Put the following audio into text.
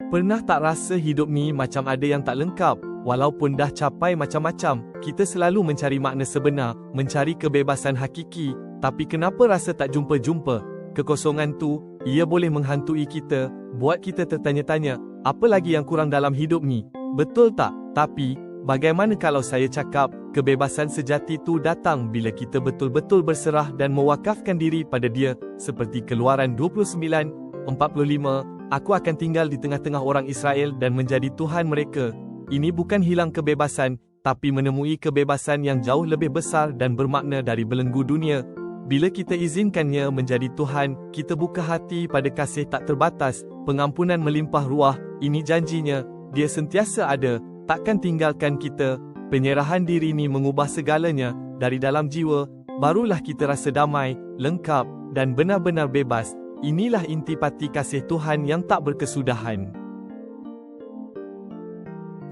Pernah tak rasa hidup ni macam ada yang tak lengkap? Walaupun dah capai macam-macam, kita selalu mencari makna sebenar, mencari kebebasan hakiki, tapi kenapa rasa tak jumpa-jumpa? Kekosongan tu, ia boleh menghantui kita, buat kita tertanya-tanya, apa lagi yang kurang dalam hidup ni? Betul tak? Tapi, bagaimana kalau saya cakap, kebebasan sejati tu datang bila kita betul-betul berserah dan mewakafkan diri pada Dia, seperti Keluaran 29:45, Aku akan tinggal di tengah-tengah orang Israel dan menjadi Tuhan mereka. Ini bukan hilang kebebasan, tapi menemui kebebasan yang jauh lebih besar dan bermakna dari belenggu dunia. Bila kita izinkannya menjadi Tuhan, kita buka hati pada kasih tak terbatas, pengampunan melimpah ruah. Ini janjinya, Dia sentiasa ada, takkan tinggalkan kita. Penyerahan diri ni mengubah segalanya, dari dalam jiwa, barulah kita rasa damai, lengkap, dan benar-benar bebas. Inilah intipati kasih Tuhan yang tak berkesudahan.